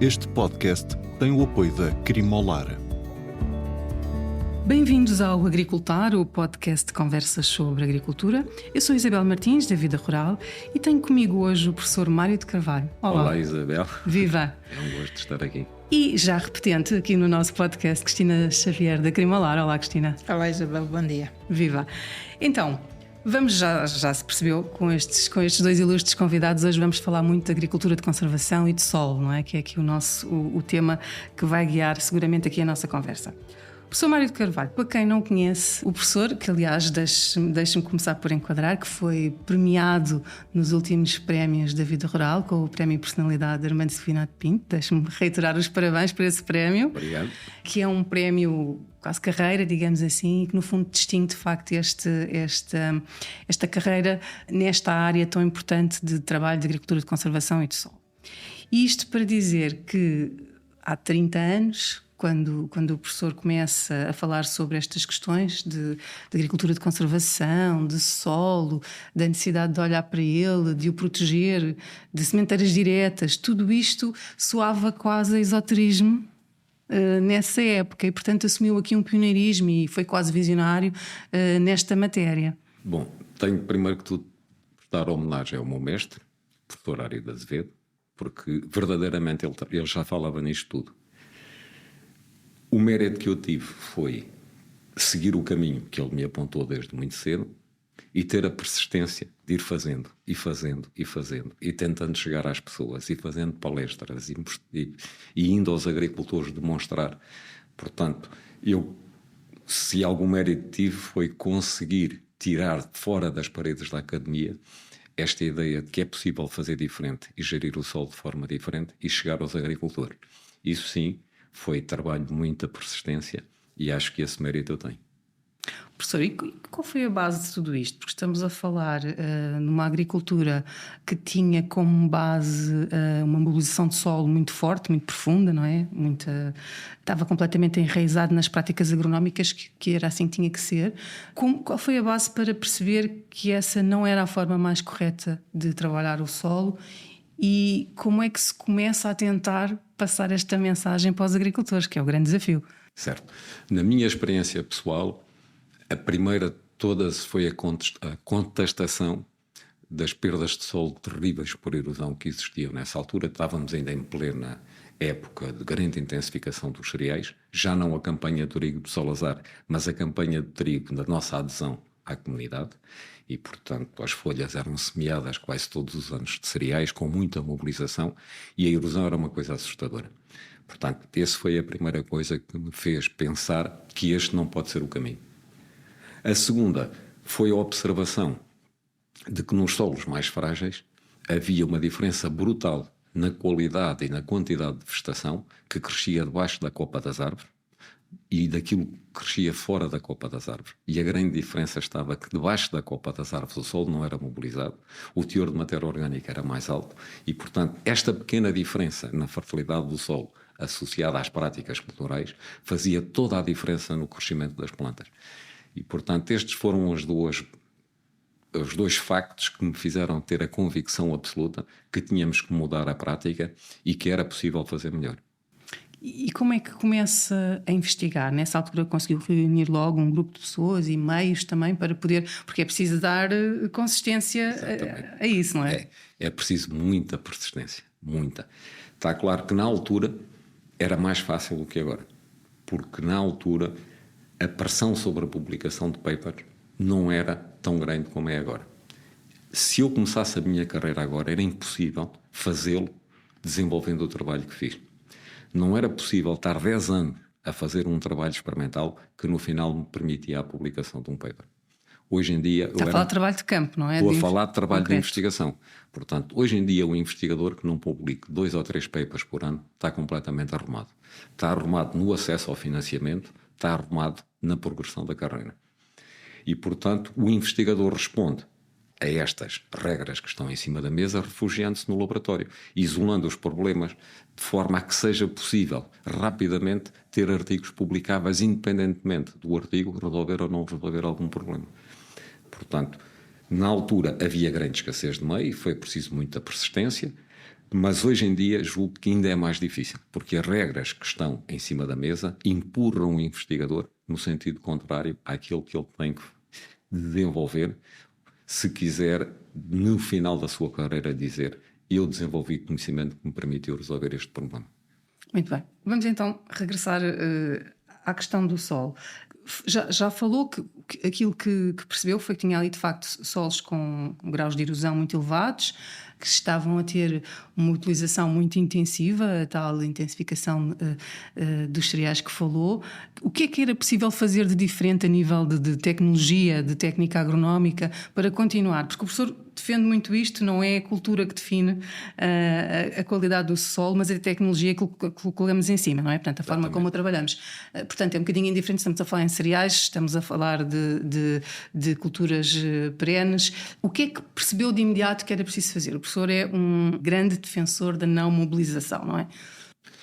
Este podcast tem o apoio da Crimolar. Bem-vindos ao Agricultar, o podcast de conversas sobre agricultura. Eu sou Isabel Martins, da Vida Rural, e tenho comigo hoje o professor Mário de Carvalho. Olá Isabel. Viva! É um gosto estar aqui. E já repetente aqui no nosso podcast, Cristina Xavier, da Crimolar. Olá, Cristina. Olá, Isabel, bom dia. Viva! Então, vamos, já se percebeu, com estes dois ilustres convidados, hoje vamos falar muito de agricultura de conservação e de solo, não é? Que é aqui o tema que vai guiar seguramente aqui a nossa conversa. O professor Mário de Carvalho, para quem não conhece, o professor, que aliás deixe-me começar por enquadrar, que foi premiado nos últimos prémios da Vida Rural, com o Prémio Personalidade Armando Sefinato Pinto, deixe-me reiterar os parabéns por esse prémio. Obrigado. Que é um prémio quase carreira, digamos assim, e que no fundo distingue de facto esta carreira nesta área tão importante de trabalho de agricultura de conservação e de solo. E isto para dizer que há 30 anos... Quando o professor começa a falar sobre estas questões de agricultura de conservação, de solo, da necessidade de olhar para ele, de o proteger, de sementeiras diretas, tudo isto soava quase a esoterismo nessa época e, portanto, assumiu aqui um pioneirismo e foi quase visionário nesta matéria. Bom, tenho primeiro que tudo prestar homenagem ao meu mestre, professor Ário de Azevedo, porque verdadeiramente ele já falava nisto tudo. O mérito que eu tive foi seguir o caminho que ele me apontou desde muito cedo e ter a persistência de ir fazendo e fazendo e fazendo e tentando chegar às pessoas e fazendo palestras e indo aos agricultores demonstrar. Portanto, se algum mérito tive foi conseguir tirar fora das paredes da academia esta ideia de que é possível fazer diferente e gerir o solo de forma diferente e chegar aos agricultores. Isso sim, foi trabalho de muita persistência e acho que esse mérito eu tenho. Professor, e qual foi a base de tudo isto? Porque estamos a falar numa agricultura que tinha como base uma mobilização de solo muito forte, muito profunda, não é? Estava completamente enraizado nas práticas agronómicas, que era assim que tinha que ser. Qual foi a base para perceber que essa não era a forma mais correta de trabalhar o solo? E como é que se começa a tentar passar esta mensagem para os agricultores, que é o grande desafio? Certo. Na minha experiência pessoal, a primeira de todas foi a contestação das perdas de solo terríveis por erosão que existiam nessa altura. Estávamos ainda em plena época de grande intensificação dos cereais, já não a campanha de trigo do Salazar, mas a campanha de trigo da nossa adesão à comunidade. E, portanto, as folhas eram semeadas quase todos os anos de cereais, com muita mobilização, e a erosão era uma coisa assustadora. Portanto, essa foi a primeira coisa que me fez pensar que este não pode ser o caminho. A segunda foi a observação de que nos solos mais frágeis havia uma diferença brutal na qualidade e na quantidade de vegetação que crescia debaixo da copa das árvores, e daquilo que crescia fora da copa das árvores. E a grande diferença estava que debaixo da copa das árvores o solo não era mobilizado, o teor de matéria orgânica era mais alto e, portanto, esta pequena diferença na fertilidade do solo associada às práticas culturais fazia toda a diferença no crescimento das plantas. E, portanto, estes foram os dois factos que me fizeram ter a convicção absoluta que tínhamos que mudar a prática e que era possível fazer melhor. E como é que começa a investigar? Nessa altura conseguiu reunir logo um grupo de pessoas e meios também para poder... Porque é preciso dar consistência a isso, não é? É preciso muita persistência, muita. Está claro que na altura era mais fácil do que agora, porque na altura a pressão sobre a publicação de papers não era tão grande como é agora. Se eu começasse a minha carreira agora, era impossível fazê-lo desenvolvendo o trabalho que fiz. Não era possível estar 10 anos a fazer um trabalho experimental que no final me permitia a publicação de um paper. Hoje em dia... Está a falar de trabalho de campo, não é? Estou a falar de trabalho de investigação. Portanto, hoje em dia o investigador que não publique 2 ou 3 papers por ano está completamente arrumado. Está arrumado no acesso ao financiamento, está arrumado na progressão da carreira. E, portanto, o investigador responde a estas regras que estão em cima da mesa, refugiando-se no laboratório, isolando os problemas de forma a que seja possível rapidamente ter artigos publicáveis independentemente do artigo resolver ou não resolver algum problema. Portanto, na altura havia grande escassez de meio, foi preciso muita persistência. Mas hoje em dia julgo que ainda é mais difícil, porque as regras que estão em cima da mesa empurram o investigador no sentido contrário àquilo que ele tem que desenvolver, se quiser, no final da sua carreira, dizer: eu desenvolvi conhecimento que me permitiu resolver este problema. Muito bem. Vamos então regressar à questão do solo. Já falou que aquilo que percebeu foi que tinha ali de facto solos com graus de erosão muito elevados, que estavam a ter uma utilização muito intensiva, a tal intensificação dos cereais que falou. O que é que era possível fazer de diferente a nível de tecnologia, de técnica agronómica, para continuar? Porque o professor defende muito isto, não é a cultura que define a qualidade do solo, mas é a tecnologia que colocamos em cima, não é? Portanto, a forma como trabalhamos. Portanto, é um bocadinho indiferente, estamos a falar em cereais, estamos a falar de culturas perenes. O que é que percebeu de imediato que era preciso fazer? O professor é um grande defensor da não mobilização, não é?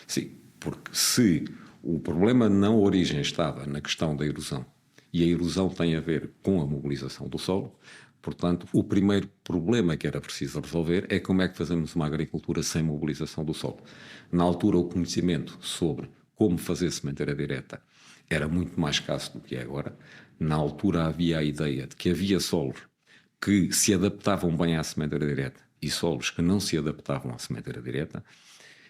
Sim, porque se o problema na origem estava na questão da erosão, e a erosão tem a ver com a mobilização do solo, portanto, o primeiro problema que era preciso resolver é como é que fazemos uma agricultura sem mobilização do solo. Na altura, o conhecimento sobre como fazer sementeira direta era muito mais escasso do que é agora. Na altura havia a ideia de que havia solos que se adaptavam bem à sementeira direta e solos que não se adaptavam à sementeira direta.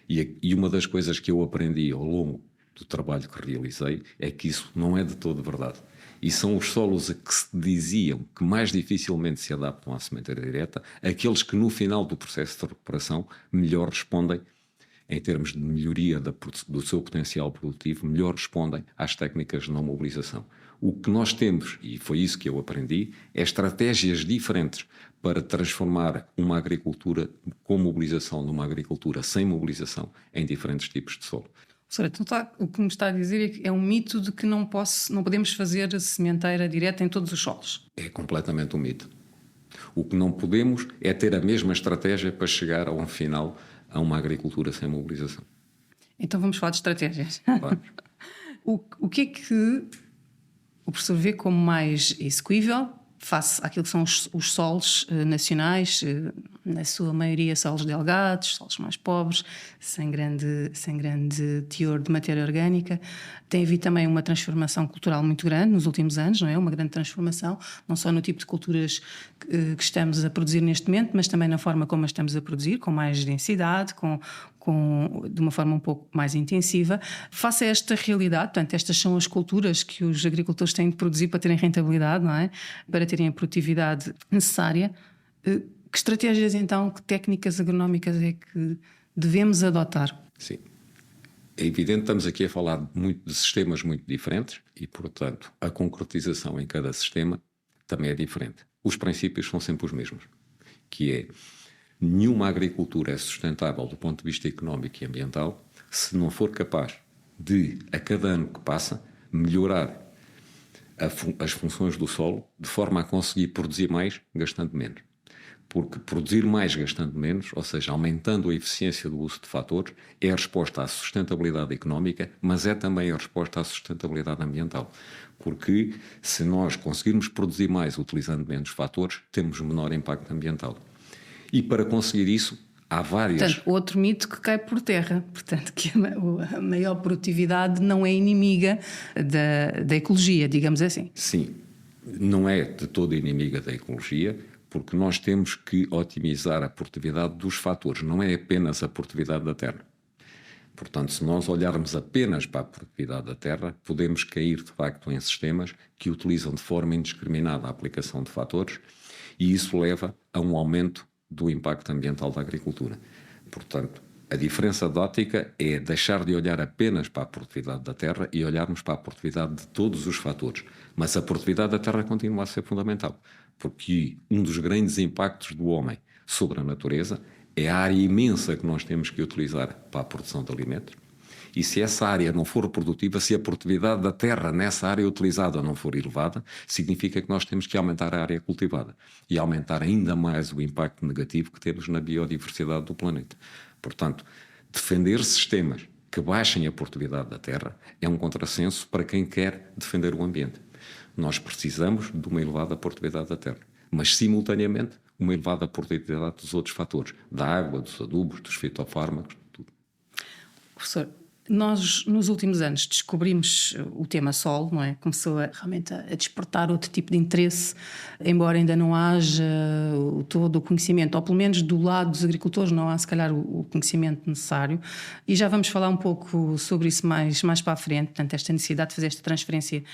E uma das coisas que eu aprendi ao longo do trabalho que realizei é que isso não é de todo verdade. E são os solos a que se diziam que mais dificilmente se adaptam à sementeira direta, aqueles que no final do processo de recuperação melhor respondem, em termos de melhoria do seu potencial produtivo, melhor respondem às técnicas de não mobilização. O que nós temos, e foi isso que eu aprendi, é estratégias diferentes para transformar uma agricultura com mobilização numa agricultura sem mobilização em diferentes tipos de solo. Professora, então o que me está a dizer é que é um mito de que não podemos fazer sementeira direta em todos os solos. É completamente um mito. O que não podemos é ter a mesma estratégia para chegar ao final a uma agricultura sem mobilização. Então vamos falar de estratégias. Vamos. O que é que o professor vê como mais execuível face àquilo que são os solos nacionais, na sua maioria solos delgados, solos mais pobres, sem grande teor de matéria orgânica. Tem havido também uma transformação cultural muito grande nos últimos anos, não é? Uma grande transformação, não só no tipo de culturas que estamos a produzir neste momento, mas também na forma como as estamos a produzir, com mais densidade, de uma forma um pouco mais intensiva. Face a esta realidade, portanto, estas são as culturas que os agricultores têm de produzir para terem rentabilidade, não é? Para terem a produtividade necessária. Que estratégias, então, que técnicas agronómicas é que devemos adotar? Sim. É evidente que estamos aqui a falar de sistemas muito diferentes e, portanto, a concretização em cada sistema também é diferente. Os princípios são sempre os mesmos, que é: nenhuma agricultura é sustentável do ponto de vista económico e ambiental se não for capaz de, a cada ano que passa, melhorar as funções do solo de forma a conseguir produzir mais gastando menos. Porque produzir mais gastando menos, ou seja, aumentando a eficiência do uso de fatores, é a resposta à sustentabilidade económica, mas é também a resposta à sustentabilidade ambiental. Porque se nós conseguirmos produzir mais utilizando menos fatores, temos menor impacto ambiental. E para conseguir isso, há várias... Portanto, outro mito que cai por terra. Portanto, que a maior produtividade não é inimiga da ecologia, digamos assim. Sim, não é de toda inimiga da ecologia, porque nós temos que otimizar a produtividade dos fatores, não é apenas a produtividade da terra. Portanto, se nós olharmos apenas para a produtividade da terra, podemos cair de facto em sistemas que utilizam de forma indiscriminada a aplicação de fatores, e isso leva a um aumento do impacto ambiental da agricultura. Portanto, a diferença de ótica é deixar de olhar apenas para a produtividade da terra e olharmos para a produtividade de todos os fatores. Mas a produtividade da terra continua a ser fundamental, porque um dos grandes impactos do homem sobre a natureza é a área imensa que nós temos que utilizar para a produção de alimentos. E se essa área não for produtiva, se a produtividade da terra nessa área utilizada não for elevada, significa que nós temos que aumentar a área cultivada e aumentar ainda mais o impacto negativo que temos na biodiversidade do planeta. Portanto, defender sistemas que baixem a produtividade da terra é um contrassenso para quem quer defender o ambiente. Nós precisamos de uma elevada produtividade da terra, mas simultaneamente uma elevada produtividade dos outros fatores, da água, dos adubos, dos fitofármacos, tudo. Professor, nós nos últimos anos descobrimos o tema solo, não é? Começou realmente a despertar outro tipo de interesse, embora ainda não haja todo o conhecimento, ou pelo menos do lado dos agricultores não há se calhar o conhecimento necessário, e já vamos falar um pouco sobre isso mais para a frente, portanto esta necessidade de fazer esta transferência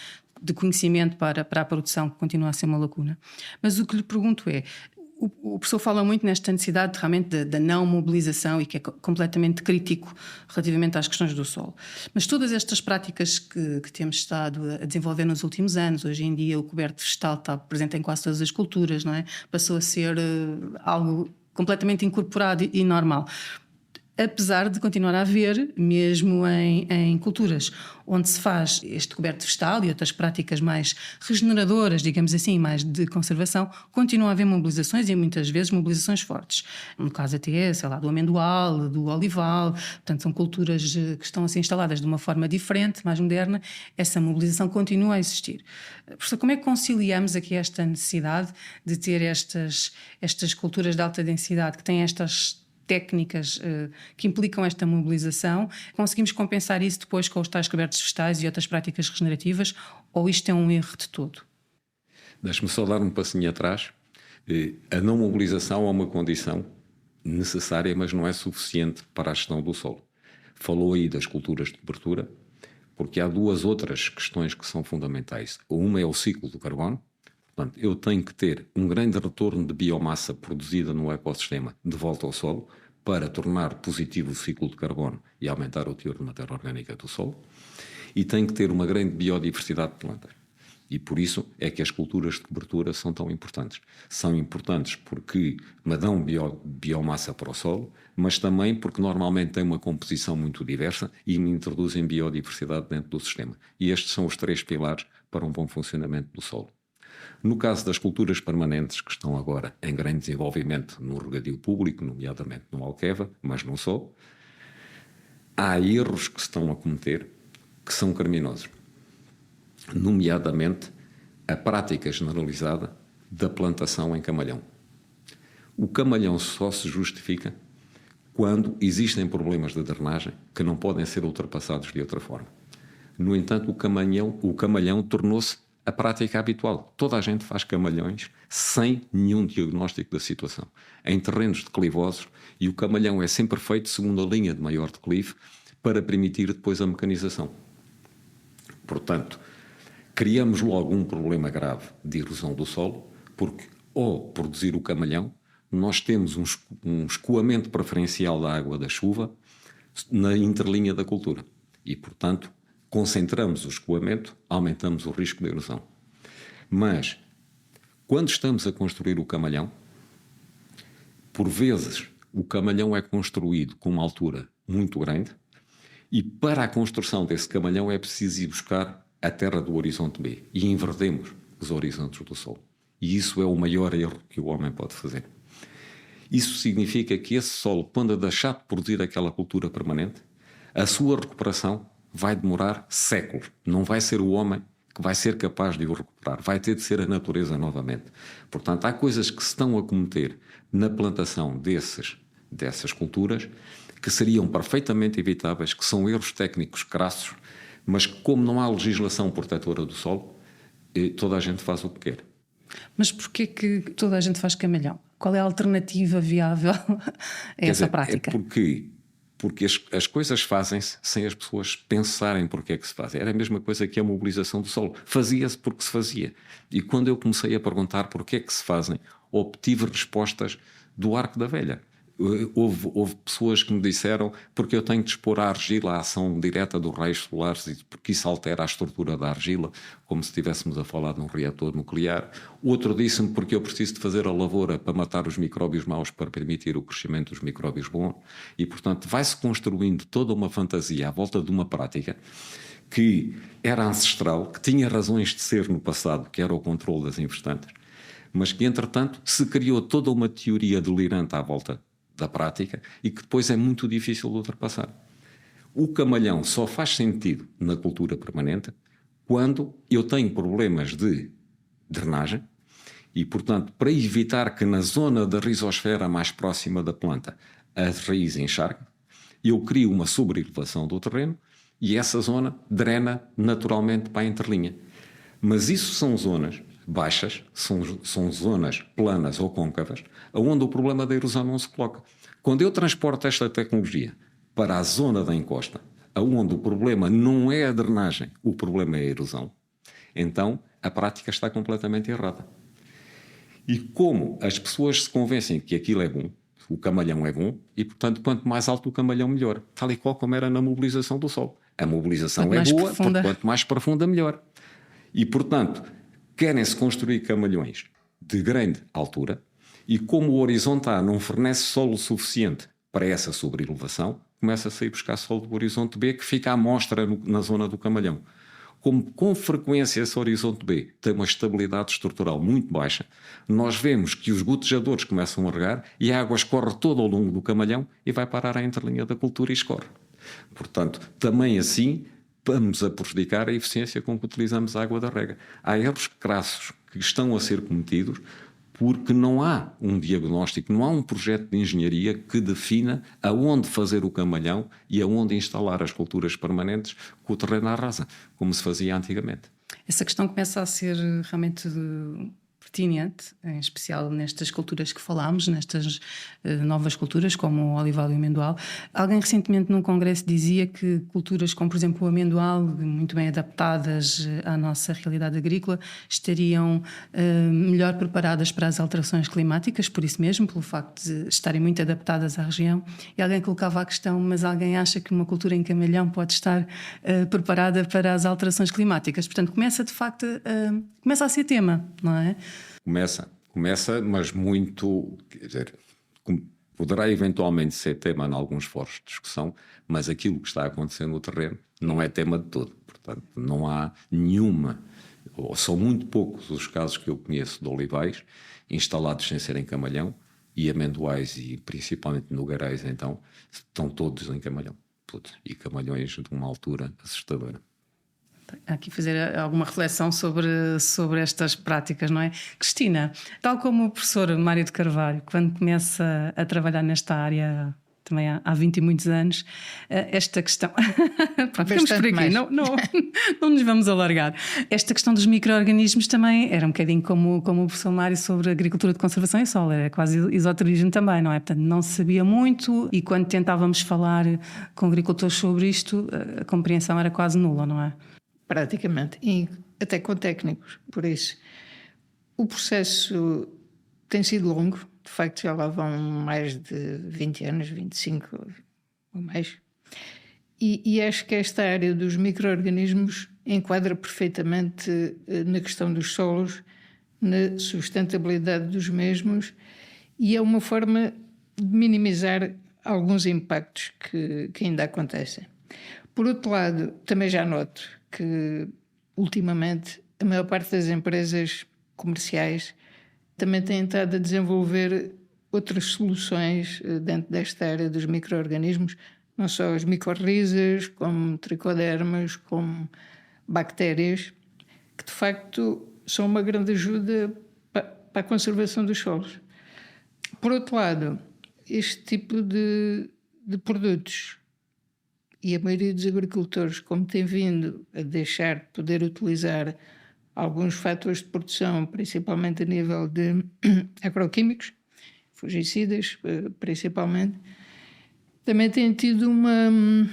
de conhecimento para a produção, que continua a ser uma lacuna. Mas o que lhe pergunto é, o professor fala muito nesta necessidade realmente da não mobilização e que é completamente crítico relativamente às questões do solo. Mas todas estas práticas que temos estado a desenvolver nos últimos anos, hoje em dia o coberto vegetal está presente em quase todas as culturas, não é? Passou a ser algo completamente incorporado e normal. Apesar de continuar a haver, mesmo em culturas onde se faz este coberto vegetal e outras práticas mais regeneradoras, digamos assim, mais de conservação, continua a haver mobilizações e muitas vezes mobilizações fortes. No caso até, sei lá, do amendoal, do olival, portanto são culturas que estão a ser instaladas de uma forma diferente, mais moderna, essa mobilização continua a existir. Professor, como é que conciliamos aqui esta necessidade de ter estas culturas de alta densidade que têm estas técnicas que implicam esta mobilização, conseguimos compensar isso depois com os tais cobertos vegetais e outras práticas regenerativas, ou isto é um erro de todo? Deixe-me só dar um passinho atrás. A não mobilização é uma condição necessária, mas não é suficiente para a gestão do solo. Falou aí das culturas de cobertura, porque há duas outras questões que são fundamentais. Uma é o ciclo do carbono. Portanto, eu tenho que ter um grande retorno de biomassa produzida no ecossistema de volta ao solo para tornar positivo o ciclo de carbono e aumentar o teor de matéria orgânica do solo. E tenho que ter uma grande biodiversidade de plantas. E por isso é que as culturas de cobertura são tão importantes. São importantes porque me dão biomassa para o solo, mas também porque normalmente têm uma composição muito diversa e me introduzem biodiversidade dentro do sistema. E estes são os três pilares para um bom funcionamento do solo. No caso das culturas permanentes, que estão agora em grande desenvolvimento no regadio público, nomeadamente no Alqueva, mas não só, há erros que se estão a cometer que são criminosos. Nomeadamente, a prática generalizada da plantação em camalhão. O camalhão só se justifica quando existem problemas de drenagem que não podem ser ultrapassados de outra forma. No entanto, o camalhão tornou-se a prática habitual. Toda a gente faz camalhões sem nenhum diagnóstico da situação, em terrenos declivosos, e o camalhão é sempre feito segundo a linha de maior declive para permitir depois a mecanização. Portanto, criamos logo um problema grave de erosão do solo, porque ao produzir o camalhão, nós temos um escoamento preferencial da água da chuva na interlinha da cultura e, portanto, concentramos o escoamento, aumentamos o risco de erosão. Mas, quando estamos a construir o camalhão, por vezes o camalhão é construído com uma altura muito grande e para a construção desse camalhão é preciso ir buscar a terra do horizonte B e invertemos os horizontes do solo. E isso é o maior erro que o homem pode fazer. Isso significa que esse solo, quando deixar de produzir aquela cultura permanente, a sua recuperação vai demorar séculos. Não vai ser o homem que vai ser capaz de o recuperar. Vai ter de ser a natureza novamente. Portanto, há coisas que se estão a cometer na plantação dessas culturas que seriam perfeitamente evitáveis, que são erros técnicos crassos, mas que, como não há legislação protetora do solo, toda a gente faz o que quer. Mas porquê que toda a gente faz camalhão? Qual é a alternativa viável a essa prática? É porque as coisas fazem-se sem as pessoas pensarem porque é que se fazem. Era a mesma coisa que a mobilização do solo. Fazia-se porque se fazia. E quando eu comecei a perguntar porque é que se fazem, obtive respostas do arco da velha. Houve pessoas que me disseram porque eu tenho de expor à argila a ação direta dos raios solares e porque isso altera a estrutura da argila, como se estivéssemos a falar de um reator nuclear. Outro disse-me porque eu preciso de fazer a lavoura para matar os micróbios maus para permitir o crescimento dos micróbios bons. E, portanto, vai-se construindo toda uma fantasia à volta de uma prática que era ancestral, que tinha razões de ser no passado, que era o controle das infestantes, mas que, entretanto, se criou toda uma teoria delirante à volta da prática e que depois é muito difícil de ultrapassar. O camalhão só faz sentido na cultura permanente quando eu tenho problemas de drenagem E, portanto, para evitar que na zona da rizosfera mais próxima da planta a raiz encharque, eu crio uma sobreelevação do terreno e essa zona drena naturalmente para a entrelinha. Mas isso são zonas baixas, são zonas planas ou côncavas, onde o problema da erosão não se coloca. Quando eu transporto esta tecnologia para a zona da encosta, onde o problema não é a drenagem, o problema é a erosão, então a prática está completamente errada. E como as pessoas se convencem que aquilo é bom, o camalhão é bom, e portanto quanto mais alto o camalhão melhor, tal e qual como era na mobilização do solo. A mobilização Quanto é mais boa, profunda. porque quanto mais profunda melhor. E portanto querem-se construir camalhões de grande altura, e como o horizonte A não fornece solo suficiente para essa sobreelevação, começa-se a ir buscar solo do horizonte B, que fica à mostra na zona do camalhão. Como com frequência esse horizonte B tem uma estabilidade estrutural muito baixa, nós vemos que os gotejadores começam a regar e a água escorre todo ao longo do camalhão e vai parar à entrelinha da cultura e escorre. Portanto, também assim vamos a prejudicar a eficiência com que utilizamos a água da rega. Há erros crassos que estão a ser cometidos porque não há um diagnóstico, não há um projeto de engenharia que defina aonde fazer o camalhão e aonde instalar as culturas permanentes com o terreno à rasa, como se fazia antigamente. Essa questão começa a ser realmente pertinente, em especial nestas culturas que falámos, nestas novas culturas como o olival e o amendoal. Alguém recentemente num congresso dizia que culturas como, por exemplo, o amendoal, muito bem adaptadas à nossa realidade agrícola, estariam melhor preparadas para as alterações climáticas, por isso mesmo, pelo facto de estarem muito adaptadas à região. E alguém colocava a questão, mas alguém acha que uma cultura em camalhão pode estar preparada para as alterações climáticas? Portanto, começa de facto começa a ser tema, não é? Começa, mas muito, quer dizer, poderá eventualmente ser tema em alguns fóruns de discussão, mas aquilo que está acontecendo no terreno não é tema de todo. Portanto, não há nenhuma, ou são muito poucos os casos que eu conheço de olivais instalados sem serem camalhão, e amendoais e principalmente nogarais, então, estão todos em camalhão. Todos. E camalhões de uma altura assustadora. Aqui fazer alguma reflexão sobre estas práticas, não é? Cristina, tal como o professor Mário de Carvalho, quando começa a trabalhar nesta área também há 20 e muitos anos, esta questão... Pronto, ficamos por aqui, não nos vamos alargar. Esta questão dos micro-organismos também era um bocadinho como o professor Mário sobre agricultura de conservação e solo, era quase esoterismo também, não é? Portanto, não se sabia muito e quando tentávamos falar com agricultores sobre isto, a compreensão era quase nula, não é? Praticamente, e até com técnicos, por isso. O processo tem sido longo, de facto já lá vão mais de 20 anos, 25 ou mais, e acho que esta área dos micro-organismos enquadra perfeitamente na questão dos solos, na sustentabilidade dos mesmos, e é uma forma de minimizar alguns impactos que ainda acontecem. Por outro lado, também já noto que, ultimamente, a maior parte das empresas comerciais também têm estado a desenvolver outras soluções dentro desta área dos micro-organismos, não só as micorrizas, como tricodermas, como bactérias, que de facto são uma grande ajuda para a conservação dos solos. Por outro lado, este tipo de produtos, e a maioria dos agricultores, como tem vindo a deixar de poder utilizar alguns fatores de produção, principalmente a nível de agroquímicos, fungicidas principalmente, também têm tido uma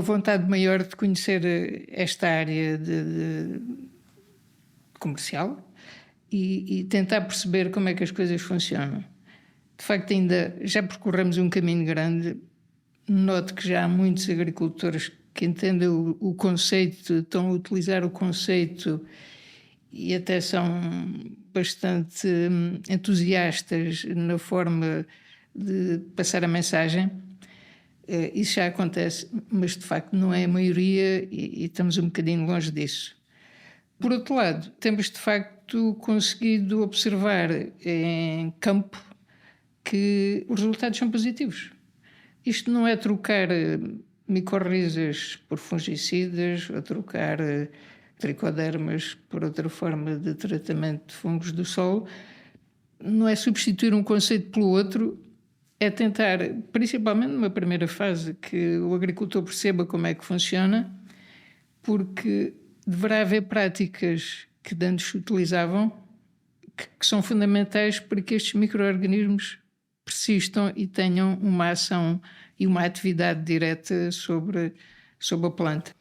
vontade maior de conhecer esta área de comercial e tentar perceber como é que as coisas funcionam. De facto, ainda já percorremos um caminho grande. Noto que já há muitos agricultores que entendem o conceito, estão a utilizar o conceito e até são bastante entusiastas na forma de passar a mensagem. Isso já acontece, mas de facto não é a maioria e estamos um bocadinho longe disso. Por outro lado, temos de facto conseguido observar em campo que os resultados são positivos. Isto não é trocar micorrizas por fungicidas, ou trocar tricodermas por outra forma de tratamento de fungos do solo, não é substituir um conceito pelo outro, é tentar, principalmente numa primeira fase, que o agricultor perceba como é que funciona, porque deverá haver práticas que antes se utilizavam que são fundamentais para que estes micro-organismos persistam e tenham uma ação e uma atividade direta sobre a planta.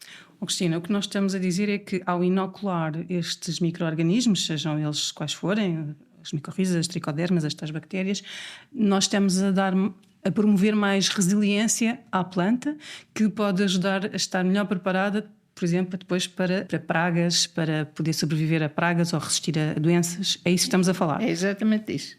Cristina, o que nós estamos a dizer é que ao inocular estes micro-organismos, sejam eles quais forem, as micorrizas, as tricodermas, estas bactérias, nós estamos a promover mais resiliência à planta, que pode ajudar a estar melhor preparada, por exemplo, depois para pragas, para poder sobreviver a pragas ou resistir a doenças. É isso que estamos a falar. É exatamente isso.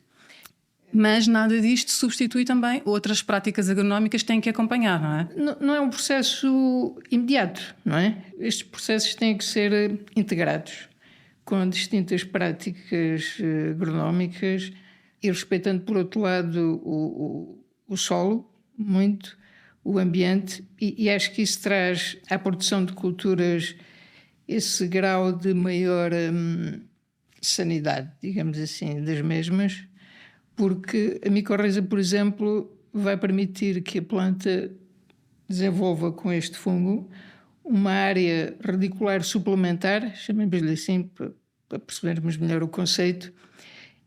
Mas nada disto substitui também outras práticas agronómicas que têm que acompanhar, não é? Não é um processo imediato, não é? Estes processos têm que ser integrados com distintas práticas agronómicas e respeitando, por outro lado, o solo, muito, o ambiente, e acho que isso traz à produção de culturas esse grau de maior sanidade, digamos assim, das mesmas, porque a micorriza, por exemplo, vai permitir que a planta desenvolva com este fungo uma área radicular suplementar, chamemos-lhe assim para percebermos melhor o conceito,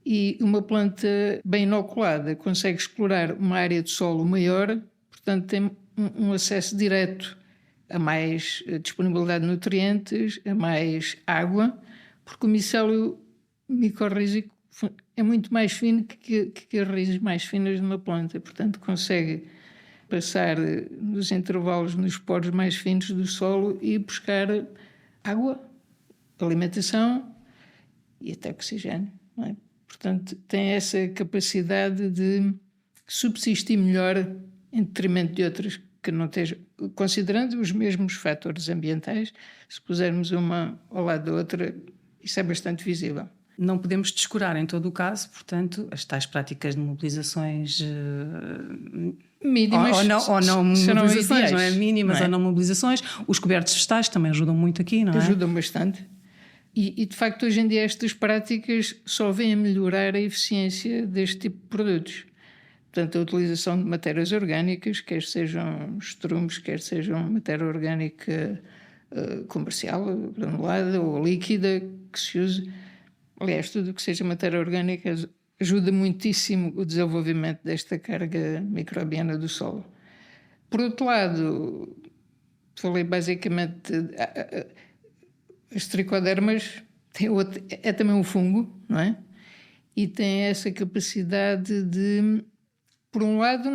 e uma planta bem inoculada consegue explorar uma área de solo maior, portanto tem um acesso direto a mais disponibilidade de nutrientes, a mais água, porque o micélio micorrízico é muito mais fino que as raízes mais finas de uma planta, portanto consegue passar nos intervalos, nos poros mais finos do solo e buscar água, alimentação e até oxigênio, não é? Portanto, tem essa capacidade de subsistir melhor em detrimento de outras que não estejam, considerando os mesmos fatores ambientais, se pusermos uma ao lado da outra, isso é bastante visível. Não podemos descurar, em todo o caso, portanto, as tais práticas de mobilizações mínimas ou não mobilizações, ideais, não é? Mínimas, não é? ou não mobilizações. Os cobertos vegetais também ajudam muito aqui, não é? Ajudam bastante. E de facto, hoje em dia, estas práticas só vêm a melhorar a eficiência deste tipo de produtos. Portanto, a utilização de matérias orgânicas, quer sejam estrumes, quer sejam matéria orgânica comercial, granulada ou líquida, que se use. Aliás, tudo o que seja matéria orgânica ajuda muitíssimo o desenvolvimento desta carga microbiana do solo. Por outro lado, falei basicamente, as tricodermas é também um fungo, não é? E tem essa capacidade de, por um lado,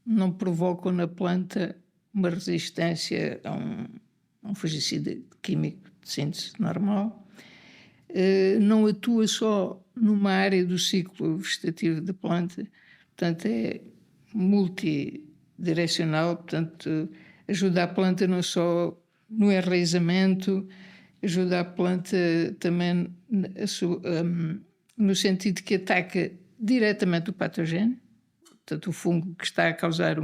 não provocam na planta uma resistência a um fungicida químico de síntese normal, não atua só numa área do ciclo vegetativo da planta, portanto é multidirecional, portanto ajuda a planta não só no enraizamento, ajuda a planta também no sentido que ataca diretamente o patogênio, portanto o fungo que está a causar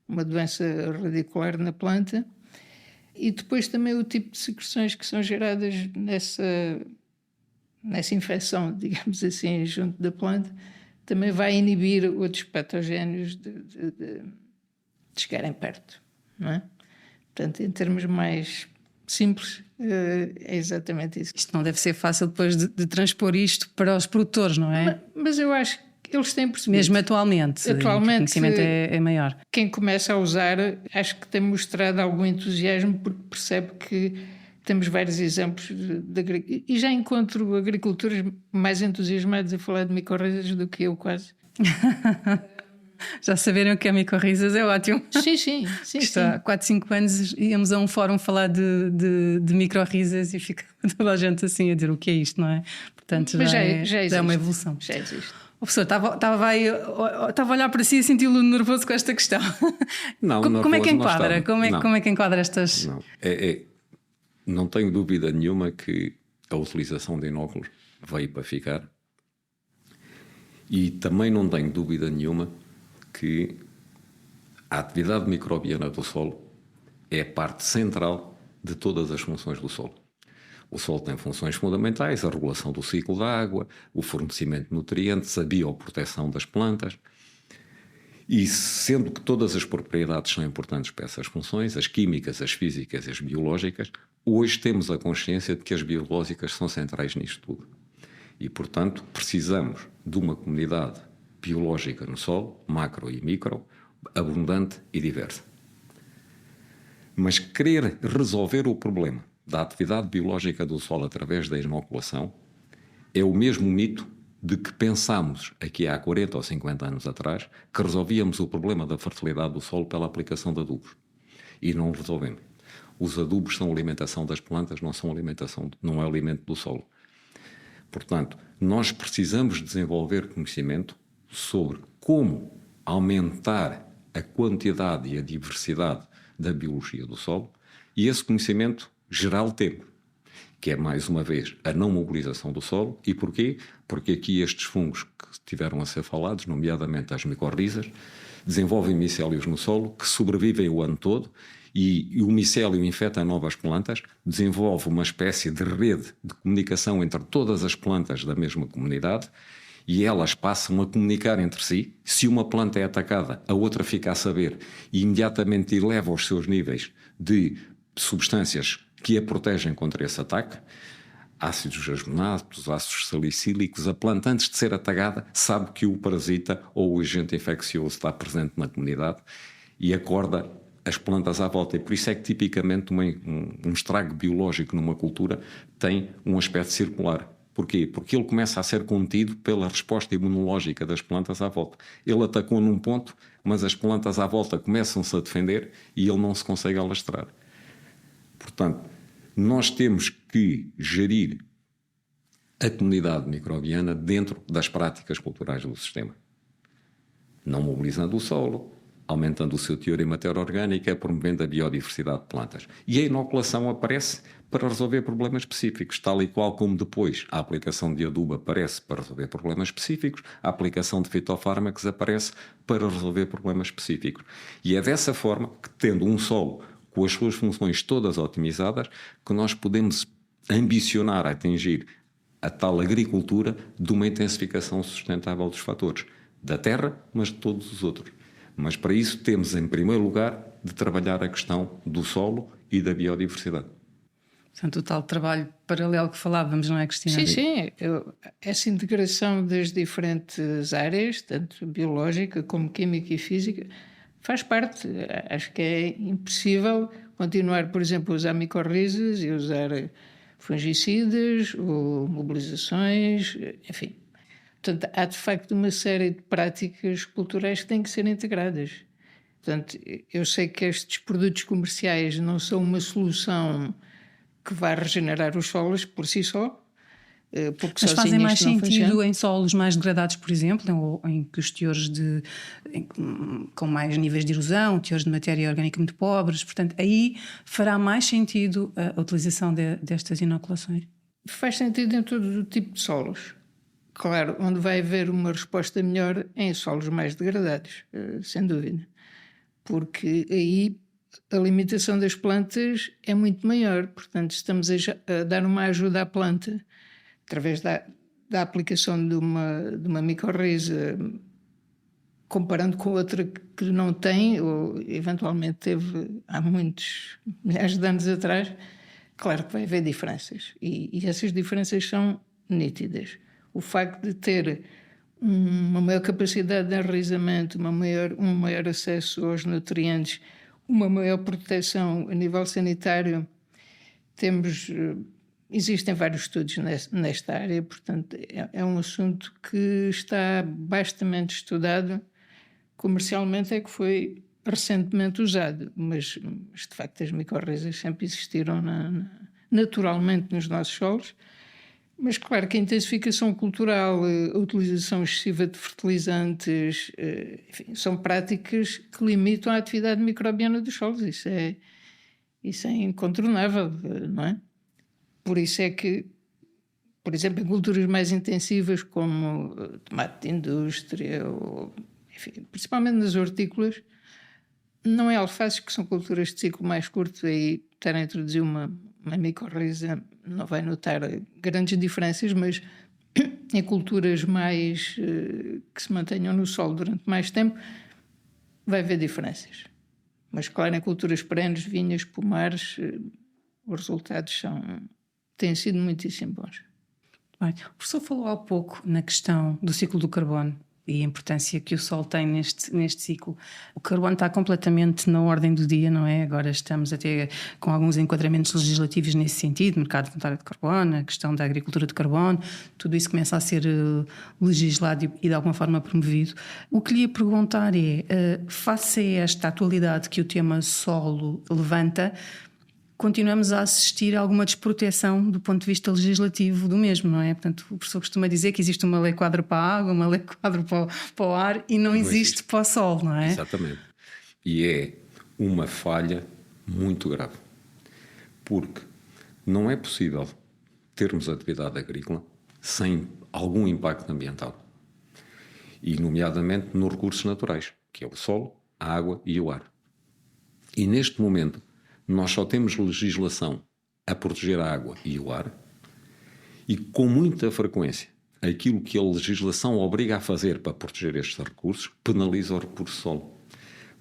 uma doença radicular na planta, e depois também o tipo de secreções que são geradas nessa infecção, digamos assim, junto da planta, também vai inibir outros patogénios de chegarem perto, não é? Portanto, em termos mais simples, é exatamente isso. Isto não deve ser fácil depois de transpor isto para os produtores, não é? Mas eu acho que eles têm percebido. Mesmo atualmente, o conhecimento é maior. Quem começa a usar, acho que tem mostrado algum entusiasmo, porque percebe que temos vários exemplos e já encontro agricultores mais entusiasmados a falar de micorrizas do que eu, quase. Já saberem o que é micorrizas é ótimo. Sim. Há 4, 5 anos íamos a um fórum falar de micorrizas e ficava toda a gente assim a dizer o que é isto, não é? Portanto, já é uma evolução. Já existe. O professor estava a olhar para si e senti-lo nervoso com esta questão. Não, como é que enquadra? Como é que enquadra estas... Não, não tenho dúvida nenhuma que a utilização de inóculos veio para ficar. E também não tenho dúvida nenhuma que a atividade microbiana do solo é a parte central de todas as funções do solo. O solo tem funções fundamentais: a regulação do ciclo da água, o fornecimento de nutrientes, a bioproteção das plantas. E sendo que todas as propriedades são importantes para essas funções, as químicas, as físicas e as biológicas, hoje temos a consciência de que as biológicas são centrais nisto tudo. E, portanto, precisamos de uma comunidade biológica no solo, macro e micro, abundante e diversa. Mas querer resolver o problema da atividade biológica do solo através da inoculação é o mesmo mito de que pensámos aqui há 40 ou 50 anos atrás que resolvíamos o problema da fertilidade do solo pela aplicação de adubos. E não resolvemos. Os adubos são alimentação das plantas, não é alimento do solo. Portanto, nós precisamos desenvolver conhecimento sobre como aumentar a quantidade e a diversidade da biologia do solo, e esse conhecimento geral temos, que é, mais uma vez, a não mobilização do solo. E porquê? Porque aqui estes fungos que tiveram a ser falados, nomeadamente as micorrizas, desenvolvem micélios no solo que sobrevivem o ano todo, e o micélio infecta novas plantas, desenvolve uma espécie de rede de comunicação entre todas as plantas da mesma comunidade, e elas passam a comunicar entre si. Se uma planta é atacada, a outra fica a saber e imediatamente eleva os seus níveis de substâncias que a protegem contra esse ataque. Ácidos asmonatos, ácidos salicílicos. A planta, antes de ser atacada, sabe que o parasita ou o agente infeccioso está presente na comunidade e acorda as plantas à volta. E por isso é que, tipicamente, um estrago biológico numa cultura tem um aspecto circular. Porquê? Porque ele começa a ser contido pela resposta imunológica das plantas à volta. Ele atacou num ponto, mas as plantas à volta começam-se a defender e ele não se consegue alastrar. Portanto, nós temos que gerir a comunidade microbiana dentro das práticas culturais do sistema. Não mobilizando o solo, aumentando o seu teor em matéria orgânica, promovendo a biodiversidade de plantas. E a inoculação aparece para resolver problemas específicos, tal e qual como depois a aplicação de adubo aparece para resolver problemas específicos, a aplicação de fitofármacos aparece para resolver problemas específicos. E é dessa forma que, tendo um solo com as suas funções todas otimizadas, que nós podemos ambicionar a atingir a tal agricultura de uma intensificação sustentável dos fatores da terra, mas de todos os outros. Mas para isso temos, em primeiro lugar, de trabalhar a questão do solo e da biodiversidade. Portanto, o tal trabalho paralelo que falávamos, não é, Cristina? Sim. Essa integração das diferentes áreas, tanto biológica como química e física, faz parte. Acho que é impossível continuar, por exemplo, a usar micorrizas e usar fungicidas ou mobilizações, enfim. Portanto, há de facto uma série de práticas culturais que têm que ser integradas. Portanto, eu sei que estes produtos comerciais não são uma solução que vai regenerar os solos por si só, porque mas fazem mais sentido funciona. em solos mais degradados, por exemplo, ou em que os teores com mais níveis de erosão, teores de matéria orgânica muito pobres. Portanto, aí fará mais sentido a utilização destas inoculações. Faz sentido em todo o tipo de solos. Claro, onde vai haver uma resposta melhor é em solos mais degradados, sem dúvida. Porque aí a limitação das plantas é muito maior. Portanto, estamos a dar uma ajuda à planta através da aplicação de uma micorriza, comparando com outra que não tem, ou eventualmente teve há muitos milhares de anos atrás. Claro que vai haver diferenças. E essas diferenças são nítidas. O facto de ter uma maior capacidade de enraizamento, um maior acesso aos nutrientes, uma maior proteção a nível sanitário, existem vários estudos nesta área, portanto é um assunto que está bastante estudado. Comercialmente é que foi recentemente usado, mas de facto as micorrizas sempre existiram naturalmente nos nossos solos. Mas claro que a intensificação cultural, a utilização excessiva de fertilizantes, enfim, são práticas que limitam a atividade microbiana dos solos. Isso é incontornável, não é? Por isso é que, por exemplo, em culturas mais intensivas como tomate de indústria, ou, enfim, principalmente nas hortícolas, Não é alfaces, que são culturas de ciclo mais curto, aí estar a introduzir uma micorriza não vai notar grandes diferenças, mas em culturas mais que se mantenham no solo durante mais tempo vai haver diferenças. Mas claro, em culturas perenes, vinhas, pomares, os resultados têm sido muitíssimo bons. Bem, o professor falou há pouco na questão do ciclo do carbono e a importância que o solo tem neste ciclo. O carbono está completamente na ordem do dia, não é? Agora estamos até com alguns enquadramentos legislativos nesse sentido, mercado voluntário de carbono, a questão da agricultura de carbono, tudo isso começa a ser legislado e de alguma forma promovido. O que lhe ia perguntar é, face a esta atualidade que o tema solo levanta, continuamos a assistir a alguma desproteção do ponto de vista legislativo do mesmo, não é? Portanto, o professor costuma dizer que existe uma lei quadro para a água, uma lei quadro para o ar e não existe para o solo, não é? Exatamente. E é uma falha muito grave. Porque não é possível termos atividade agrícola sem algum impacto ambiental. E, nomeadamente, nos recursos naturais, que é o solo, a água e o ar. E, neste momento, nós só temos legislação a proteger a água e o ar e, com muita frequência, aquilo que a legislação obriga a fazer para proteger estes recursos penaliza o recurso solo.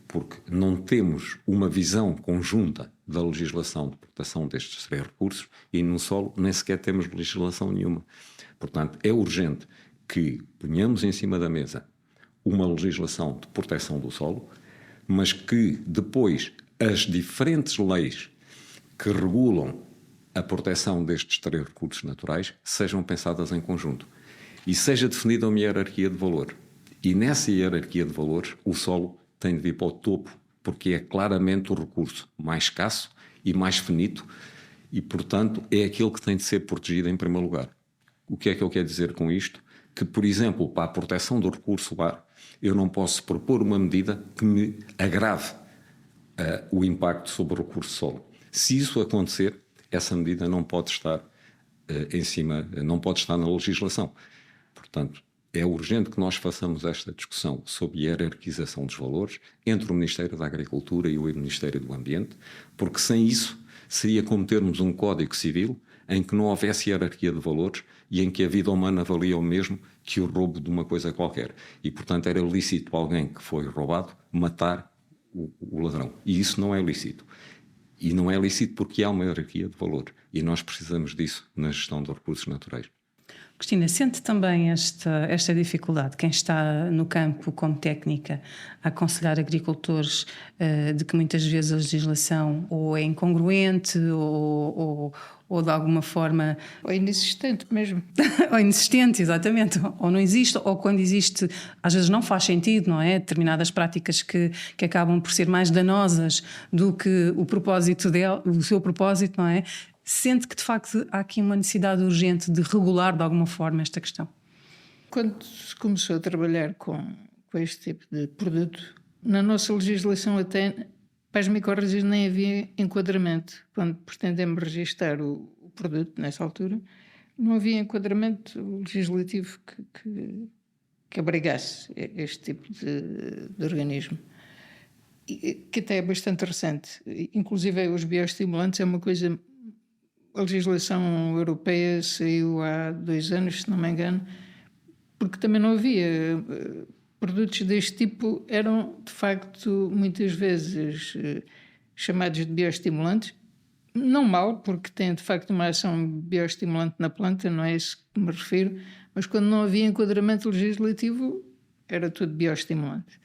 Porque não temos uma visão conjunta da legislação de proteção destes três recursos e no solo nem sequer temos legislação nenhuma. Portanto, é urgente que ponhamos em cima da mesa uma legislação de proteção do solo, mas que depois as diferentes leis que regulam a proteção destes três recursos naturais sejam pensadas em conjunto e seja definida uma hierarquia de valor. E nessa hierarquia de valores, o solo tem de vir para o topo, porque é claramente o recurso mais escasso e mais finito e, portanto, é aquele que tem de ser protegido em primeiro lugar. O que é que eu quero dizer com isto? Que, por exemplo, para a proteção do recurso ar, eu não posso propor uma medida que me agrave o impacto sobre o recurso solo. Se isso acontecer, essa medida não pode estar não pode estar na legislação. Portanto, é urgente que nós façamos esta discussão sobre a hierarquização dos valores entre o Ministério da Agricultura e o Ministério do Ambiente, porque sem isso seria como termos um Código Civil em que não houvesse hierarquia de valores e em que a vida humana valia o mesmo que o roubo de uma coisa qualquer. E, portanto, era lícito alguém que foi roubado matar o ladrão. E isso não é lícito. E não é lícito porque há uma hierarquia de valor. E nós precisamos disso na gestão dos recursos naturais. Cristina, sente também esta dificuldade, quem está no campo como técnica, a aconselhar agricultores de que muitas vezes a legislação ou é incongruente ou de alguma forma... Ou inexistente mesmo. Ou inexistente, exatamente. Ou não existe, ou quando existe, às vezes não faz sentido, não é? Determinadas práticas que acabam por ser mais danosas do que o seu propósito, não é? Sente que, de facto, há aqui uma necessidade urgente de regular, de alguma forma, esta questão? Quando se começou a trabalhar com este tipo de produto, na nossa legislação até para as micorrizas nem havia enquadramento. Quando pretendemos registar o produto, nessa altura, não havia enquadramento legislativo que abrigasse este tipo de organismo. Que até é bastante recente. Inclusive, os bioestimulantes é uma coisa... A legislação europeia saiu há 2 anos, se não me engano, porque também não havia. Produtos deste tipo eram, de facto, muitas vezes chamados de bioestimulantes. Não mal, porque têm, de facto, uma ação bioestimulante na planta, não é isso que me refiro, mas quando não havia enquadramento legislativo, era tudo bioestimulante.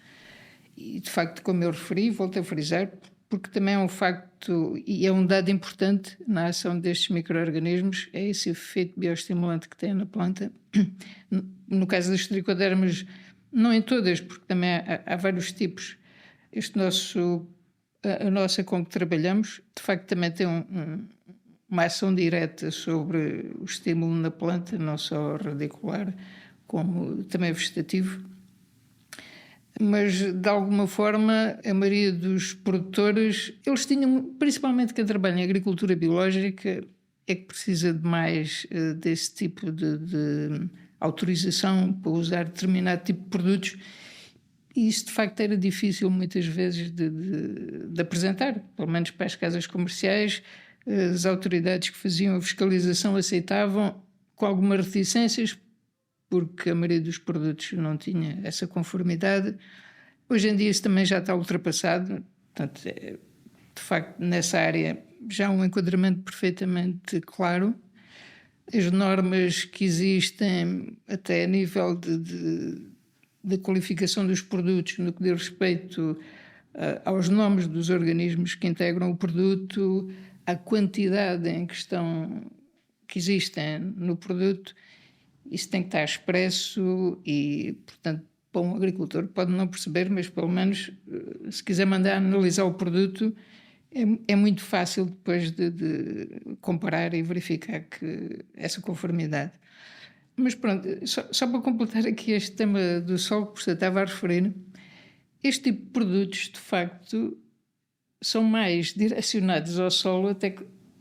E, de facto, como eu referi, volto a frisar, porque também é um facto e é um dado importante na ação destes micro-organismos, é esse efeito bioestimulante que tem na planta. No caso das tricodermas, não em todas, porque também há vários tipos. A nossa com que trabalhamos, de facto, também tem uma ação direta sobre o estímulo na planta, não só radicular, como também vegetativo. Mas, de alguma forma, a maioria dos produtores, eles tinham, principalmente quem trabalha em agricultura biológica, é que precisa de mais desse tipo de autorização para usar determinado tipo de produtos. E isso de facto era difícil muitas vezes de apresentar, pelo menos para as casas comerciais. As autoridades que faziam a fiscalização aceitavam com algumas reticências, porque a maioria dos produtos não tinha essa conformidade. Hoje em dia isso também já está ultrapassado, portanto, de facto, nessa área já há um enquadramento perfeitamente claro. As normas que existem, até a nível de qualificação dos produtos, no que diz respeito aos nomes dos organismos que integram o produto, à quantidade em questão que existem no produto, isso tem que estar expresso e, portanto, para um agricultor pode não perceber, mas pelo menos, se quiser mandar analisar o produto, é muito fácil depois de comparar e verificar que essa conformidade. Mas pronto, só para completar aqui este tema do solo que você estava a referir, este tipo de produtos, de facto, são mais direcionados ao solo até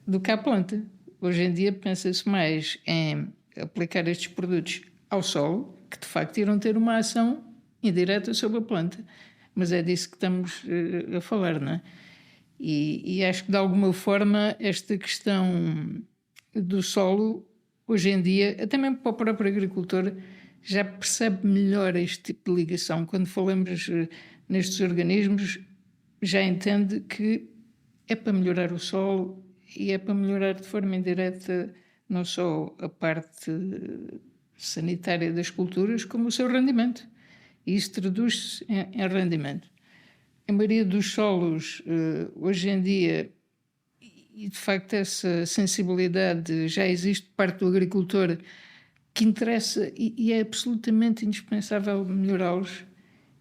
do que à planta. Hoje em dia pensa-se mais em aplicar estes produtos ao solo, que de facto irão ter uma ação indireta sobre a planta. Mas é disso que estamos a falar, não é? E acho que de alguma forma esta questão do solo, hoje em dia, até mesmo para o próprio agricultor, já percebe melhor este tipo de ligação. Quando falamos nestes organismos, já entende que é para melhorar o solo e é para melhorar de forma indireta não só a parte sanitária das culturas, como o seu rendimento. E isso traduz-se em rendimento. A maioria dos solos, hoje em dia, e de facto essa sensibilidade já existe por parte do agricultor, que interessa e é absolutamente indispensável melhorá-los.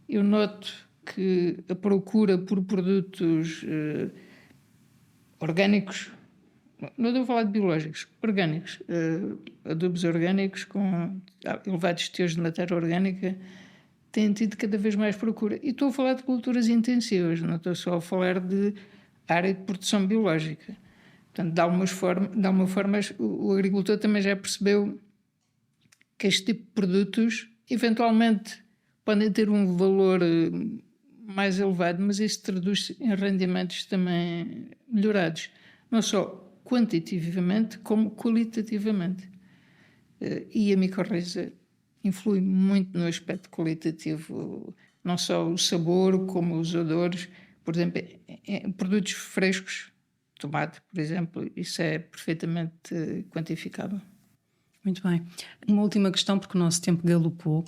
Eu noto que a procura por produtos orgânicos, não estou a falar de biológicos, orgânicos, adubos orgânicos com elevados teores de matéria orgânica, têm tido cada vez mais procura. E estou a falar de culturas intensivas, não estou só a falar de área de produção biológica. Portanto, de alguma forma o agricultor também já percebeu que este tipo de produtos eventualmente podem ter um valor mais elevado, mas isso traduz-se em rendimentos também melhorados, não só quantitativamente como qualitativamente. E a micorriza influi muito no aspecto qualitativo, não só o sabor como os odores. Por exemplo, em produtos frescos, tomate, por exemplo, isso é perfeitamente quantificável. Muito bem. Uma última questão, porque o nosso tempo galopou.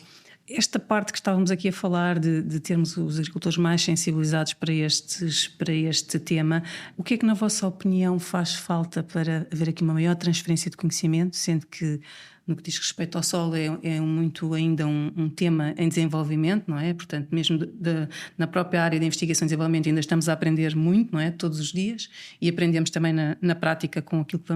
Esta parte que estávamos aqui a falar de termos os agricultores mais sensibilizados para este tema, o que é que, na vossa opinião, faz falta para haver aqui uma maior transferência de conhecimento, sendo que, no que diz respeito ao solo, é muito ainda um tema em desenvolvimento, não é? Portanto, mesmo na própria área de investigação e desenvolvimento ainda estamos a aprender muito, não é? Todos os dias, e aprendemos também na prática com aquilo que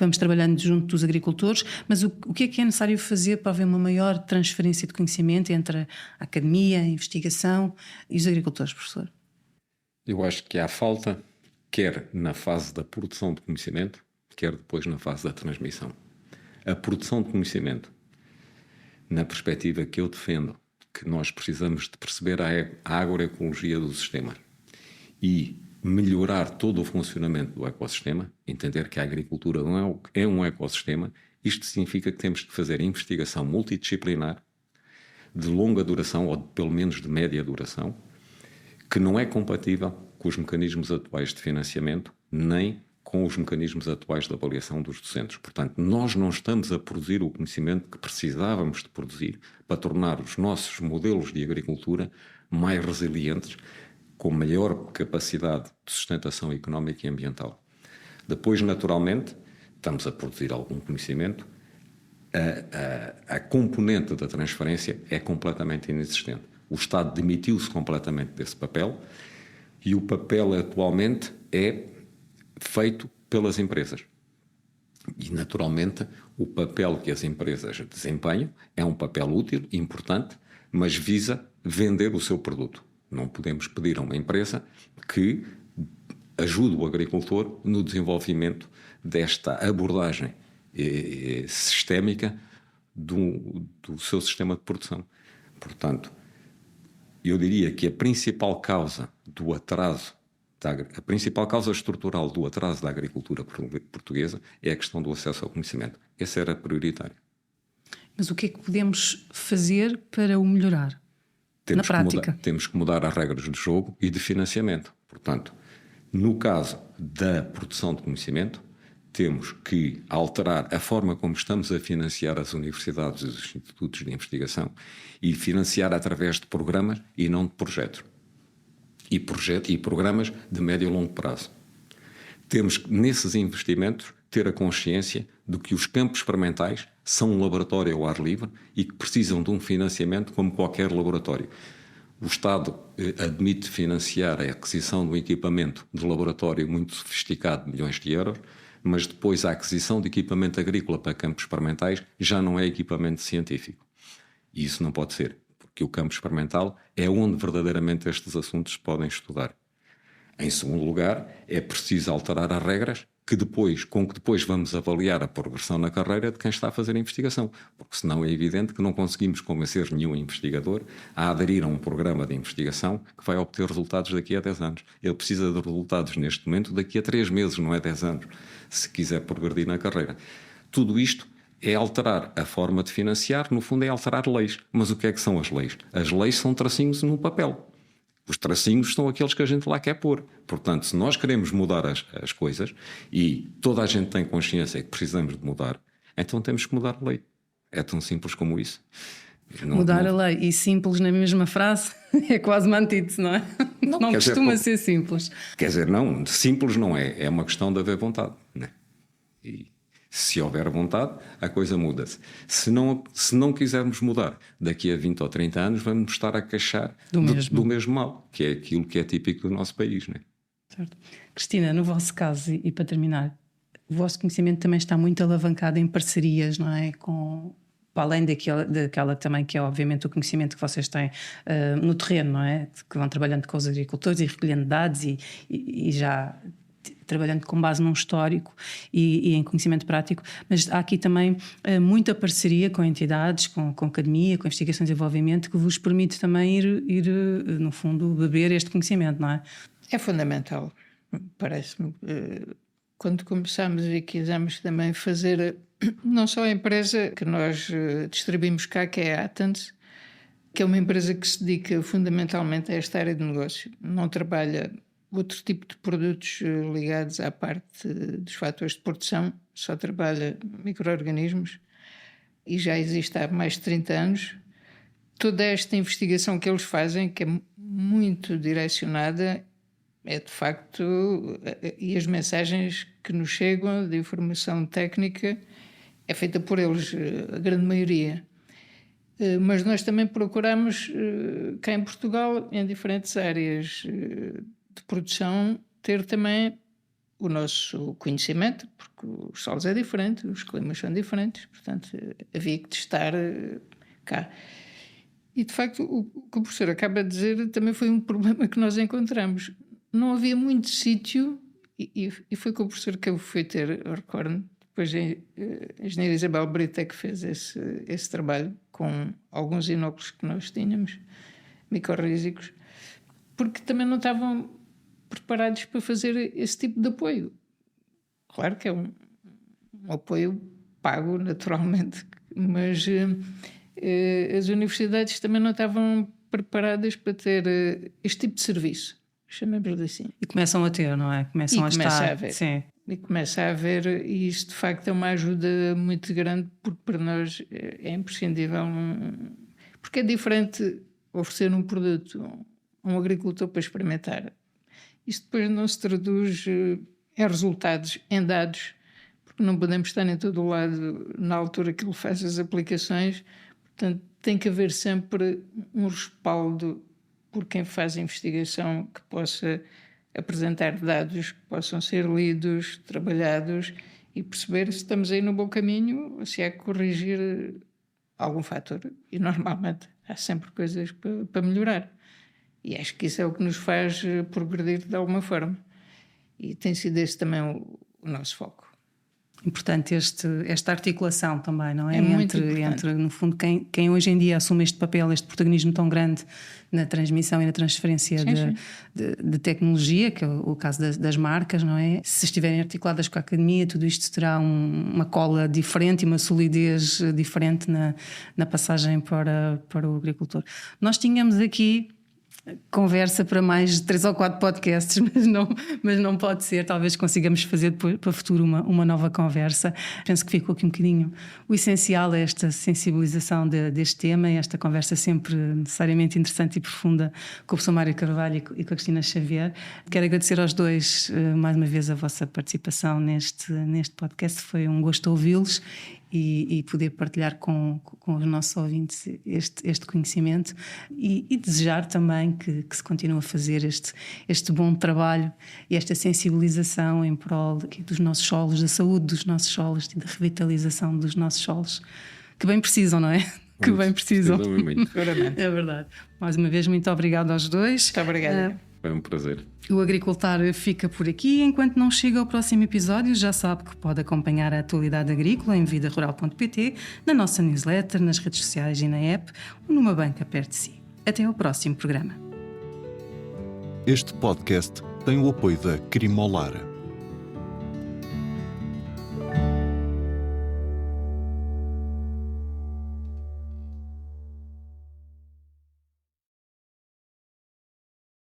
vamos trabalhando junto dos agricultores. Mas o que é necessário fazer para haver uma maior transferência de conhecimento entre a academia, a investigação e os agricultores, professor? Eu acho que há falta, quer na fase da produção de conhecimento, quer depois na fase da transmissão. A produção de conhecimento, na perspectiva que eu defendo, que nós precisamos de perceber a agroecologia do sistema e melhorar todo o funcionamento do ecossistema, entender que a agricultura é um ecossistema. Isto significa que temos que fazer investigação multidisciplinar, de longa duração, ou pelo menos de média duração, que não é compatível com os mecanismos atuais de financiamento, nem com os mecanismos atuais de avaliação dos docentes. Portanto, nós não estamos a produzir o conhecimento que precisávamos de produzir para tornar os nossos modelos de agricultura mais resilientes, com maior capacidade de sustentação económica e ambiental. Depois, naturalmente, estamos a produzir algum conhecimento. A componente da transferência é completamente inexistente. O Estado demitiu-se completamente desse papel e o papel atualmente é feito pelas empresas. E, naturalmente, o papel que as empresas desempenham é um papel útil, importante, mas visa vender o seu produto. Não podemos pedir a uma empresa que ajude o agricultor no desenvolvimento desta abordagem sistémica do seu sistema de produção. Portanto, eu diria que a principal causa do atraso, a principal causa estrutural do atraso da agricultura portuguesa é a questão do acesso ao conhecimento. Esse era prioritário. Mas o que é que podemos fazer para o melhorar? Na prática. Temos que mudar as regras do jogo e de financiamento. Portanto, no caso da produção de conhecimento, temos que alterar a forma como estamos a financiar as universidades e os institutos de investigação e financiar através de programas e não de projetos. E programas de médio e longo prazo. Temos que, nesses investimentos, ter a consciência de que os campos experimentais são um laboratório ao ar livre e que precisam de um financiamento como qualquer laboratório. O Estado admite financiar a aquisição de um equipamento de laboratório muito sofisticado de milhões de euros, mas depois a aquisição de equipamento agrícola para campos experimentais já não é equipamento científico. E isso não pode ser, porque o campo experimental é onde verdadeiramente estes assuntos se podem estudar. Em segundo lugar, é preciso alterar as regras com que depois vamos avaliar a progressão na carreira de quem está a fazer a investigação, porque senão é evidente que não conseguimos convencer nenhum investigador a aderir a um programa de investigação que vai obter resultados daqui a 10 anos. Ele precisa de resultados neste momento daqui a 3 meses, não é 10 anos, se quiser progredir na carreira. Tudo isto é alterar a forma de financiar, no fundo é alterar leis. Mas o que é que são as leis? As leis são tracinhos num papel. Os tracinhos são aqueles que a gente lá quer pôr. Portanto, se nós queremos mudar as coisas e toda a gente tem consciência que precisamos de mudar, então temos que mudar a lei. É tão simples como isso. Mudar a lei e simples na mesma frase é quase uma antítese, não é? Não costuma ser simples. Quer dizer, não, simples não é. É uma questão de haver vontade. Né? E se houver vontade, a coisa muda-se. Se não quisermos mudar, daqui a 20 ou 30 anos vamos estar a queixar do mesmo mal, que é aquilo que é típico do nosso país. Né? Certo. Cristina, no vosso caso, e para terminar, o vosso conhecimento também está muito alavancado em parcerias, não é? Para além daquela também que é obviamente o conhecimento que vocês têm no terreno, não é? Que vão trabalhando com os agricultores e recolhendo dados e já trabalhando com base num histórico e em conhecimento prático, mas há aqui também muita parceria com entidades, com academia, com investigação e desenvolvimento, que vos permite também ir no fundo, beber este conhecimento, não é? É fundamental, parece-me. Quando começámos e quisemos também fazer, não só a empresa que nós distribuímos cá, que é a Atans, que é uma empresa que se dedica fundamentalmente a esta área de negócio, não trabalha outro tipo de produtos ligados à parte dos fatores de produção, só trabalha micro-organismos e já existe há mais de 30 anos. Toda esta investigação que eles fazem, que é muito direcionada, é de facto, e as mensagens que nos chegam de informação técnica é feita por eles, a grande maioria. Mas nós também procuramos, cá em Portugal, em diferentes áreas de produção, ter também o nosso conhecimento, porque os solos é diferente, os climas são diferentes, portanto havia que testar cá. E de facto o que o professor acaba de dizer também foi um problema que nós encontramos. Não havia muito sítio, e foi com o professor que eu fui ter, eu recordo, depois a engenheira Isabel Brito é que fez esse trabalho com alguns inóculos que nós tínhamos, micorrízicos, porque também não estavam preparados para fazer esse tipo de apoio. Claro que é um apoio pago, naturalmente, mas as universidades também não estavam preparadas para ter este tipo de serviço, chamemos-lhe assim. E começam a ter, não é? Começam a estar. A ver. Sim. E começa a haver, e isso de facto é uma ajuda muito grande, porque para nós é imprescindível, porque é diferente oferecer um produto a um agricultor para experimentar. Isto depois não se traduz em resultados, em dados, porque não podemos estar em todo o lado na altura que ele faz as aplicações. Portanto, tem que haver sempre um respaldo por quem faz a investigação que possa apresentar dados que possam ser lidos, trabalhados e perceber se estamos aí no bom caminho ou se há que corrigir algum fator. E normalmente há sempre coisas para melhorar. E acho que isso é o que nos faz progredir de alguma forma. E tem sido esse também o nosso foco. importante esta articulação também, não é? É muito importante. Entre, no fundo, quem hoje em dia assume este papel, este protagonismo tão grande na transmissão e na transferência de tecnologia, que é o caso das marcas, não é? Se estiverem articuladas com a academia, tudo isto terá uma cola diferente e uma solidez diferente na passagem para o agricultor. Nós tínhamos aqui conversa para mais de 3 ou 4 podcasts, mas não pode ser. Talvez consigamos fazer depois, para o futuro uma nova conversa. Penso que ficou aqui um bocadinho. O essencial é esta sensibilização deste tema, e esta conversa sempre necessariamente interessante e profunda com o professor Mário Carvalho e com a Cristina Xavier. Quero agradecer aos dois mais uma vez a vossa participação neste podcast. Foi um gosto ouvi-los e poder partilhar com os nossos ouvintes este conhecimento e desejar também que se continue a fazer este bom trabalho e esta sensibilização em prol dos nossos solos, da saúde dos nossos solos e da revitalização dos nossos solos, que bem precisam, não é? Que bem precisam. É verdade. Mais uma vez, muito obrigada aos dois. Muito obrigada. Foi um prazer. O Agricultar fica por aqui. Enquanto não chega ao próximo episódio, já sabe que pode acompanhar a atualidade agrícola em vidarural.pt, na nossa newsletter, nas redes sociais e na app, ou numa banca perto de si. Até ao próximo programa. Este podcast tem o apoio da Crimolar.